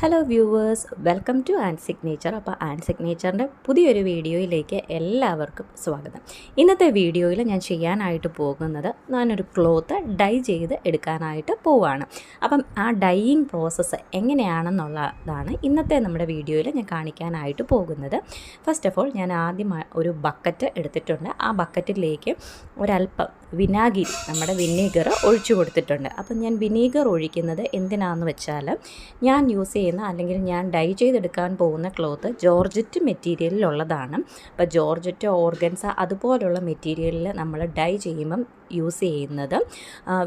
Hello viewers, welcome two and signature. അപ്പോൾ and സിഗ്നേച്ചറിൻ്റെ പുതിയൊരു വീഡിയോയിലേക്ക് എല്ലാവർക്കും സ്വാഗതം. ഇന്നത്തെ വീഡിയോയിൽ ഞാൻ ചെയ്യാനായിട്ട് പോകുന്നത് ഞാനൊരു ക്ലോത്ത് ഡൈ ചെയ്ത് എടുക്കാനായിട്ട് പോവുകയാണ്. അപ്പം ആ ഡൈയിങ് പ്രോസസ്സ് എങ്ങനെയാണെന്നുള്ളതാണ് ഇന്നത്തെ നമ്മുടെ വീഡിയോയിൽ ഞാൻ കാണിക്കാനായിട്ട് പോകുന്നത്. ഫസ്റ്റ് ഓഫ് ഓൾ ഞാൻ ആദ്യം ഒരു ബക്കറ്റ് എടുത്തിട്ടുണ്ട്. ആ ബക്കറ്റിലേക്ക് ഒരല്പം വിനാഗിരി, നമ്മുടെ വിനീഗർ ഒഴിച്ചു കൊടുത്തിട്ടുണ്ട്. അപ്പം ഞാൻ വിനീഗർ ഒഴിക്കുന്നത് എന്തിനാണെന്ന് വെച്ചാൽ, ഞാൻ യൂസ് ചെയ്യുന്ന അല്ലെങ്കിൽ ഞാൻ ഡൈ ചെയ്തെടുക്കാൻ പോകുന്ന ക്ലോത്ത് ജോർജറ്റ് മെറ്റീരിയലിലുള്ളതാണ്. അപ്പോൾ ജോർജറ്റ്, ഓർഗൻസ അതുപോലുള്ള മെറ്റീരിയലിൽ നമ്മൾ ഡൈ ചെയ്യുമ്പം യൂസ് ചെയ്യുന്നത്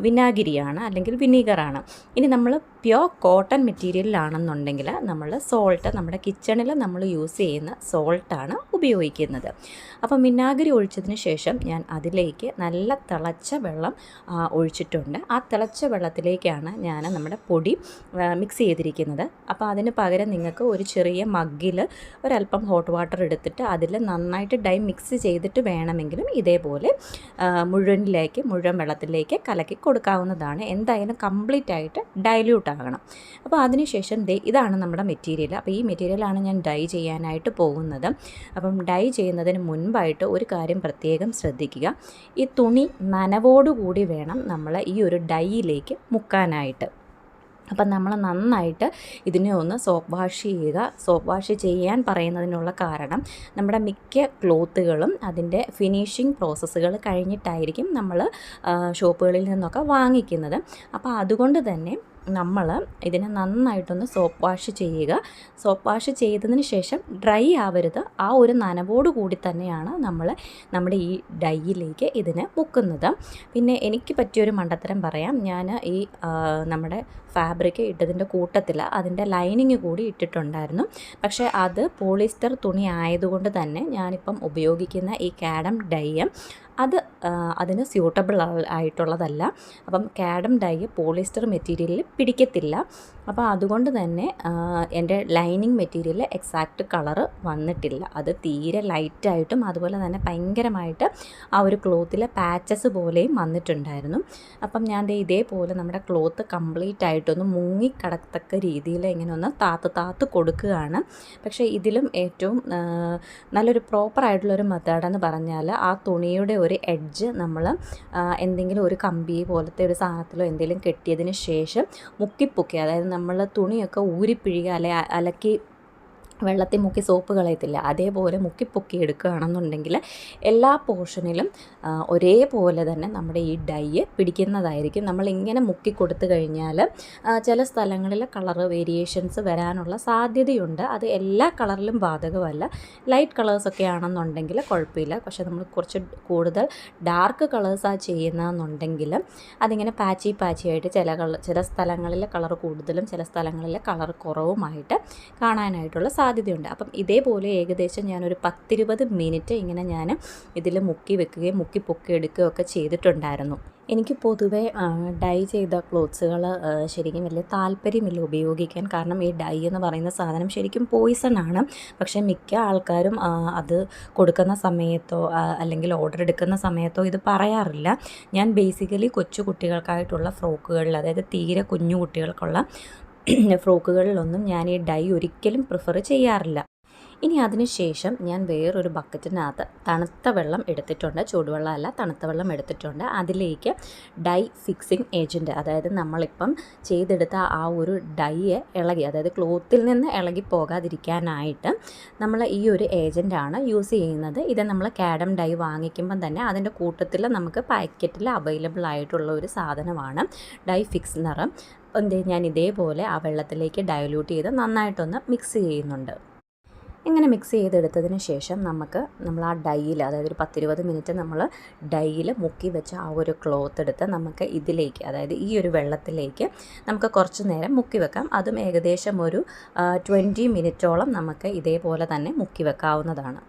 വിനാഗിരിയാണ് അല്ലെങ്കിൽ വിനീഗറാണ്. ഇനി നമ്മൾ പ്യോർ കോട്ടൺ മെറ്റീരിയലിലാണെന്നുണ്ടെങ്കിൽ നമ്മൾ സോൾട്ട്, നമ്മുടെ കിച്ചണിൽ നമ്മൾ യൂസ് ചെയ്യുന്ന സോൾട്ടാണ് ഉപയോഗിക്കുന്നത്. അപ്പം വിനാഗിരി ഒഴിച്ചതിന് ശേഷം ഞാൻ അതിലേക്ക് നല്ല തിളച്ച വെള്ളം ഒഴിച്ചിട്ടുണ്ട്. ആ തിളച്ച വെള്ളത്തിലേക്കാണ് ഞാൻ നമ്മുടെ പൊടി മിക്സ് ചെയ്തിരിക്കുന്നത്. അപ്പോൾ അതിന് പകരം നിങ്ങൾക്ക് ഒരു ചെറിയ മഗ്ഗിൽ ഒരല്പം ഹോട്ട് വാട്ടർ എടുത്തിട്ട് അതിൽ നന്നായിട്ട് ഡൈ മിക്സ് ചെയ്തിട്ട് വേണമെങ്കിലും ഇതേപോലെ മുഴുവൻ വെള്ളത്തിലേക്ക് കലക്കി കൊടുക്കാവുന്നതാണ്. എന്തായാലും കംപ്ലീറ്റ് ആയിട്ട് ഡൈല്യൂട്ട് ആകണം. അപ്പോൾ അതിനുശേഷം ഇതാണ് നമ്മുടെ മെറ്റീരിയൽ. അപ്പോൾ ഈ മെറ്റീരിയലാണ് ഞാൻ ഡൈ ചെയ്യാനായിട്ട് പോകുന്നത്. അപ്പം ഡൈ ചെയ്യുന്നതിന് മുൻപായിട്ട് ഒരു കാര്യം പ്രത്യേകം ശ്രദ്ധിക്കുക. ഈ തുണി നനവോടുകൂടി വേണം നമ്മൾ ഈ ഒരു ഡൈയിലേക്ക് മുക്കാനായിട്ട്. അപ്പം നമ്മൾ നന്നായിട്ട് ഇതിനെ ഒന്ന് സോപ്പ് വാഷ് ചെയ്യുക. സോപ്പ് വാഷ് ചെയ്യാൻ പറയുന്നതിനുള്ള കാരണം, നമ്മുടെ മിക്ക ക്ലോത്തുകളും അതിൻ്റെ ഫിനിഷിംഗ് പ്രോസസ്സുകൾ കഴിഞ്ഞിട്ടായിരിക്കും നമ്മൾ ഷോപ്പുകളിൽ നിന്നൊക്കെ വാങ്ങിക്കുന്നത്. അപ്പോൾ അതുകൊണ്ട് തന്നെ നമ്മൾ ഇതിനെ നന്നായിട്ടൊന്ന് സോപ്പ് വാഷ് ചെയ്യുക. സോപ്പ് വാഷ് ചെയ്തതിന് ശേഷം ഡ്രൈ ആവരുത്. ആ ഒരു നനവോട് കൂടി തന്നെയാണ് നമ്മൾ നമ്മുടെ ഈ ഡൈയിലേക്ക് ഇതിനെ മുക്കുന്നത്. പിന്നെ എനിക്ക് പറ്റിയൊരു മണ്ടത്തരം പറയാം. ഞാൻ ഈ നമ്മുടെ ഫാബ്രിക് ഇട്ടതിൻ്റെ കൂട്ടത്തിൽ അതിൻ്റെ ലൈനിങ് കൂടി ഇട്ടിട്ടുണ്ടായിരുന്നു. പക്ഷേ അത് പോളിസ്റ്റർ തുണി ആയതുകൊണ്ട് തന്നെ ഞാനിപ്പം ഉപയോഗിക്കുന്ന ഈ കാഡം ഡൈ അതിന് സ്യൂട്ടബിൾ ആയിട്ടുള്ളതല്ല. അപ്പം കാഡം ഡൈ പോളിസ്റ്റർ മെറ്റീരിയലിൽ പിടിക്കത്തില്ല. അപ്പോൾ അതുകൊണ്ട് തന്നെ എൻ്റെ ലൈനിങ് മെറ്റീരിയൽ എക്സാക്റ്റ് കളറ് വന്നിട്ടില്ല. അത് തീരെ ലൈറ്റായിട്ടും അതുപോലെ തന്നെ ഭയങ്കരമായിട്ട് ആ ഒരു ക്ലോത്തിലെ പാച്ചസ് പോലെയും വന്നിട്ടുണ്ടായിരുന്നു. അപ്പം ഞാൻ ഇതേപോലെ നമ്മുടെ ക്ലോത്ത് കംപ്ലീറ്റ് ആയിട്ടൊന്ന് മുങ്ങിക്കടത്തക്ക രീതിയിൽ ഇങ്ങനെ ഒന്ന് താത്ത് കൊടുക്കുകയാണ്. പക്ഷേ ഇതിലും ഏറ്റവും നല്ലൊരു പ്രോപ്പറായിട്ടുള്ളൊരു മെത്തേഡെന്ന് പറഞ്ഞാൽ, ആ തുണിയുടെ ഒരു എഡ്ജ് നമ്മൾ എന്തെങ്കിലും ഒരു കമ്പി പോലത്തെ ഒരു സാധനത്തിലോ എന്തെങ്കിലും കെട്ടിയതിന് ശേഷം മുക്കിപ്പൊക്കി, അതായത് നമ്മൾ തുണിയൊക്കെ ഊരിപ്പിഴിയുക, അലക്കി വെള്ളത്തിൽ മുക്കി സോപ്പ് കളയത്തില്ല, അതേപോലെ മുക്കിപ്പൊക്കി എടുക്കുകയാണെന്നുണ്ടെങ്കിൽ എല്ലാ പോർഷനിലും ഒരേപോലെ തന്നെ നമ്മുടെ ഈ ഡൈ പിടിക്കുന്നതായിരിക്കും. നമ്മളിങ്ങനെ മുക്കി കൊടുത്തു കഴിഞ്ഞാൽ ചില സ്ഥലങ്ങളിൽ കളർ വേരിയേഷൻസ് വരാനുള്ള സാധ്യതയുണ്ട്. അത് എല്ലാ കളറിലും ബാധകമല്ല. ലൈറ്റ് കളേഴ്സൊക്കെ ആണെന്നുണ്ടെങ്കിൽ കുഴപ്പമില്ല. പക്ഷേ നമ്മൾ കുറച്ച് കൂടുതൽ ഡാർക്ക് കളേഴ്സാണ് ചെയ്യുന്നതെന്നുണ്ടെങ്കിൽ അതിങ്ങനെ പാച്ചി ആയിട്ട് ചില സ്ഥലങ്ങളിൽ കളർ കൂടുതലും ചില സ്ഥലങ്ങളിൽ കളർ കുറവുമായിട്ട് കാണാനായിട്ടുള്ള സാധ്യതയുണ്ട്. അപ്പം ഇതേപോലെ ഏകദേശം ഞാനൊരു 10-20 മിനിറ്റ് ഇങ്ങനെ ഞാൻ ഇതിൽ മുക്കി വെക്കുകയും മുക്കി പൊക്കി എടുക്കുകയൊക്കെ ചെയ്തിട്ടുണ്ടായിരുന്നു. എനിക്ക് പൊതുവേ ഡൈ ചെയ്ത ക്ലോത്ത്സുകൾ ശരിക്കും വലിയ താല്പര്യമില്ല ഉപയോഗിക്കാൻ. കാരണം ഈ ഡൈ എന്ന് പറയുന്ന സാധനം ശരിക്കും പോയിസൺ ആണ്. പക്ഷേ മിക്ക ആൾക്കാരും അത് കൊടുക്കുന്ന സമയത്തോ അല്ലെങ്കിൽ ഓർഡർ എടുക്കുന്ന സമയത്തോ ഇത് പറയാറില്ല. ഞാൻ ബേസിക്കലി കൊച്ചു കുട്ടികൾക്കായിട്ടുള്ള ഫ്രോക്കുകളിൽ, അതായത് തീരെ കുഞ്ഞു കുട്ടികൾക്കുള്ള ഫ്രോക്കുകളിലൊന്നും ഞാൻ ഈ ഡൈ ഒരിക്കലും പ്രിഫർ ചെയ്യാറില്ല. ഇനി അതിന് ശേഷം ഞാൻ വേറൊരു ബക്കറ്റിനകത്ത് തണുത്ത വെള്ളം എടുത്തിട്ടുണ്ട്. ചൂടുവെള്ളമല്ല, തണുത്ത വെള്ളം എടുത്തിട്ടുണ്ട്. അതിലേക്ക് ഡൈ ഫിക്സിങ് ഏജൻറ്റ്, അതായത് നമ്മളിപ്പം ചെയ്തെടുത്ത ആ ഒരു ഡൈ ഇളകി, അതായത് ക്ലോത്തിൽ നിന്ന് ഇളകി പോകാതിരിക്കാനായിട്ട് നമ്മൾ ഈ ഒരു ഏജൻറ്റാണ് യൂസ് ചെയ്യുന്നത്. ഇത് നമ്മൾ കാഡം ഡൈ വാങ്ങിക്കുമ്പം തന്നെ അതിൻ്റെ കൂട്ടത്തിൽ നമുക്ക് പാക്കറ്റിൽ അവൈലബിൾ ആയിട്ടുള്ള ഒരു സാധനമാണ് ഡൈ ഫിക്സ്നർ. ഞാൻ ഇതേപോലെ ആ വെള്ളത്തിലേക്ക് ഡൈല്യൂട്ട് ചെയ്ത് നന്നായിട്ടൊന്ന് മിക്സ് ചെയ്യുന്നുണ്ട്. ഇങ്ങനെ മിക്സ് ചെയ്തെടുത്തതിന് ശേഷം നമ്മൾ ആ ഡൈയിൽ, അതായത് ഒരു 10-20 മിനിറ്റ് നമ്മൾ ഡൈയിൽ മുക്കി വെച്ച ആ ഒരു ക്ലോത്ത് എടുത്ത് നമുക്ക് ഇതിലേക്ക്, അതായത് ഈ ഒരു വെള്ളത്തിലേക്ക് നമുക്ക് കുറച്ച് നേരം മുക്കി വെക്കാം. അതും ഏകദേശം ഒരു 20 മിനിറ്റോളം നമുക്ക് ഇതേപോലെ തന്നെ മുക്കി വെക്കാവുന്നതാണ്.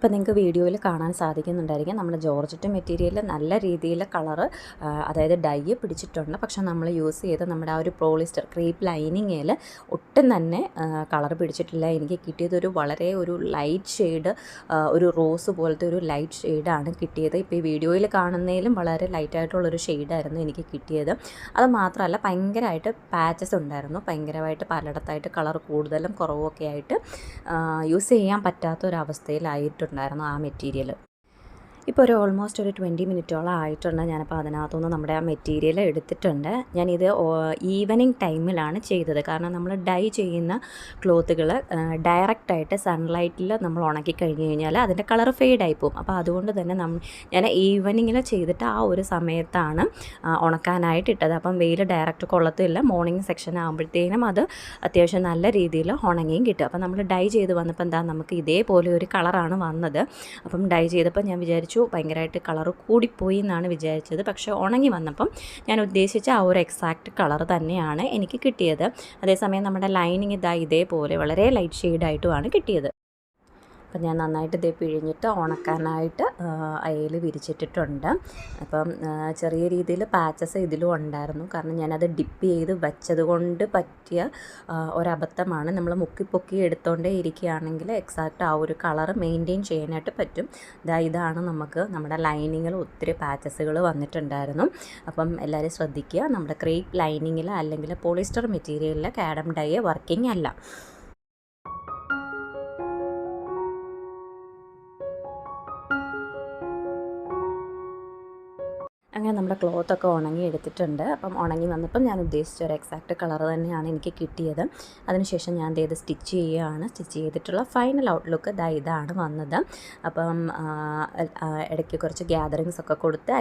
ഇപ്പോൾ നിങ്ങൾക്ക് വീഡിയോയിൽ കാണാൻ സാധിക്കുന്നുണ്ടായിരിക്കും നമ്മുടെ ജോർജറ്റ് മെറ്റീരിയൽ നല്ല രീതിയിൽ കളറ് അതായത് ഡൈ പിടിച്ചിട്ടുണ്ട്. പക്ഷേ നമ്മൾ യൂസ് ചെയ്ത് നമ്മുടെ ആ ഒരു പോളിസ്റ്റർ ക്രീപ്പ് ലൈനിങ്ങിൽ ഒട്ടും തന്നെ കളർ പിടിച്ചിട്ടില്ല. എനിക്ക് കിട്ടിയത് വളരെ ലൈറ്റ് ഷെയ്ഡ്, ഒരു റോസ് പോലത്തെ ഒരു ലൈറ്റ് ഷെയ്ഡാണ് കിട്ടിയത്. ഇപ്പോൾ ഈ വീഡിയോയിൽ കാണുന്നതിലും വളരെ ലൈറ്റായിട്ടുള്ളൊരു ഷെയ്ഡായിരുന്നു എനിക്ക് കിട്ടിയത്. അത് മാത്രമല്ല ഭയങ്കരമായിട്ട് പാച്ചസ് ഉണ്ടായിരുന്നു, ഭയങ്കരമായിട്ട് പലയിടത്തായിട്ട് കളർ കൂടുതലും കുറവൊക്കെ ആയിട്ട് യൂസ് ചെയ്യാൻ പറ്റാത്തൊരവസ്ഥയിലായിട്ടുണ്ടായിരുന്നു ആ മെറ്റീരിയൽ. ഇപ്പോൾ ഓൾമോസ്റ്റ് ഒരു 20 മിനിറ്റോളം ആയിട്ടുണ്ട്. ഞാനപ്പോൾ അതിനകത്തുനിന്ന് നമ്മുടെ ആ മെറ്റീരിയൽ എടുത്തിട്ടുണ്ട്. ഞാനിത് ഈവനിങ് ടൈമിലാണ് ചെയ്തത്. കാരണം നമ്മൾ ഡൈ ചെയ്യുന്ന ക്ലോത്തുകൾ ഡയറക്റ്റായിട്ട് സൺലൈറ്റിൽ നമ്മൾ ഉണക്കി കഴിഞ്ഞ് കഴിഞ്ഞാൽ അതിൻ്റെ കളർ ഫെയ്ഡായി പോകും. അപ്പോൾ അതുകൊണ്ട് തന്നെ ഞാൻ ഈവനിങ്ങിൽ ചെയ്തിട്ട് ആ ഒരു സമയത്താണ് ഉണക്കാനായിട്ട് ഇട്ടത്. അപ്പം വെയിൽ ഡയറക്റ്റ് കൊള്ളത്തില്ല. മോർണിംഗ് സെക്ഷൻ ആകുമ്പോഴത്തേനും അത് അത്യാവശ്യം നല്ല രീതിയിൽ ഉണങ്ങിയും കിട്ടും. അപ്പം നമ്മൾ ഡൈ ചെയ്ത് വന്നപ്പോൾ നമുക്ക് ഇതേപോലെ ഒരു കളറാണ് വന്നത്. അപ്പം ഡൈ ചെയ്തപ്പോൾ ഞാൻ വിചാരിച്ചു ഭയങ്കരമായിട്ട് കളർ കൂടിപ്പോയി എന്നാണ് വിചാരിച്ചത്. പക്ഷേ ഉണങ്ങി വന്നപ്പം ഞാൻ ഉദ്ദേശിച്ച ആ ഒരു എക്സാക്റ്റ് കളർ തന്നെയാണ് എനിക്ക് കിട്ടിയത്. അതേസമയം നമ്മുടെ ലൈനിങ് ഇതേപോലെ വളരെ ലൈറ്റ് ഷെയ്ഡായിട്ടുമാണ് കിട്ടിയത്. അപ്പം ഞാൻ നന്നായിട്ട് പിഴിഞ്ഞിട്ട് ഉണക്കാനായിട്ട് അയയിൽ വിരിച്ചിട്ടിട്ടുണ്ട്. അപ്പം ചെറിയ രീതിയിൽ പാച്ചസ് ഇതിലും ഉണ്ടായിരുന്നു. കാരണം ഞാനത് ഡിപ്പ് ചെയ്ത് വെച്ചത് കൊണ്ട് പറ്റിയ ഒരബദ്ധമാണ്. നമ്മൾ മുക്കി എടുത്തുകൊണ്ടേ ഇരിക്കുകയാണെങ്കിൽ എക്സാക്റ്റ് ആ ഒരു കളർ മെയിൻറ്റെയിൻ ചെയ്യാനായിട്ട് പറ്റും. ഇതാണ് നമ്മുടെ ലൈനിങ്ങിൽ ഒത്തിരി പാച്ചസുകൾ വന്നിട്ടുണ്ടായിരുന്നു. അപ്പം എല്ലാവരും ശ്രദ്ധിക്കുക, നമ്മുടെ ക്രേപ്പ് ലൈനിങ്ങിൽ അല്ലെങ്കിൽ പോളിസ്റ്റർ മെറ്റീരിയലിൽ കാഡം ഡൈ വർക്കിംഗ് അല്ല. അങ്ങനെ നമ്മുടെ ക്ലോത്തൊക്കെ ഉണങ്ങി എടുത്തിട്ടുണ്ട്. അപ്പം ഉണങ്ങി വന്നപ്പം ഞാൻ ഉദ്ദേശിച്ച ഒരു എക്സാക്റ്റ് കളർ തന്നെയാണ് എനിക്ക് കിട്ടിയത്. അതിനുശേഷം ഞാൻ സ്റ്റിച്ച് ചെയ്യുകയാണ്. സ്റ്റിച്ച് ചെയ്തിട്ടുള്ള ഫൈനൽ ഔട്ട്ലുക്ക് ഇതാണ് വന്നത്. അപ്പം ഇടയ്ക്ക് കുറച്ച് ഗ്യാതറിങ്സ് ഒക്കെ കൊടുത്ത് ആ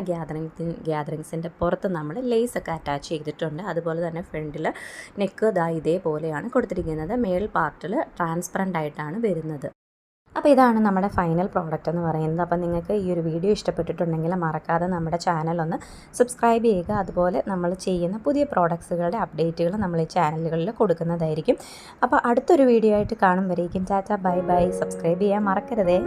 ഗ്യാതറിങ്സിൻ്റെ പുറത്ത് നമ്മൾ ലേസൊക്കെ അറ്റാച്ച് ചെയ്തിട്ടുണ്ട്. അതുപോലെ തന്നെ ഫ്രണ്ടിൽ നെക്ക് ഇതേപോലെയാണ് കൊടുത്തിരിക്കുന്നത്. മേൽ പാർട്ടിൽ ട്രാൻസ്പെറൻ്റ് ആയിട്ടാണ് വരുന്നത്. അപ്പോൾ ഇതാണ് നമ്മുടെ ഫൈനൽ പ്രോഡക്റ്റ് എന്ന് പറയുന്നത്. അപ്പോൾ നിങ്ങൾക്ക് ഈ ഒരു വീഡിയോ ഇഷ്ടപ്പെട്ടിട്ടുണ്ടെങ്കിൽ മറക്കാതെ നമ്മുടെ ചാനൽ ഒന്ന് സബ്സ്ക്രൈബ് ചെയ്യുക. അതുപോലെ നമ്മൾ ചെയ്യുന്ന പുതിയ പ്രോഡക്ട്സുകളുടെ അപ്ഡേറ്റുകൾ നമ്മൾ ഈ ചാനലുകളിൽ കൊടുക്കുന്നതായിരിക്കും. അപ്പോൾ അടുത്തൊരു വീഡിയോ ആയിട്ട് കാണും വരേക്കും ടാറ്റ ബൈ ബൈ. സബ്സ്ക്രൈബ് ചെയ്യാൻ മറക്കരുതേ.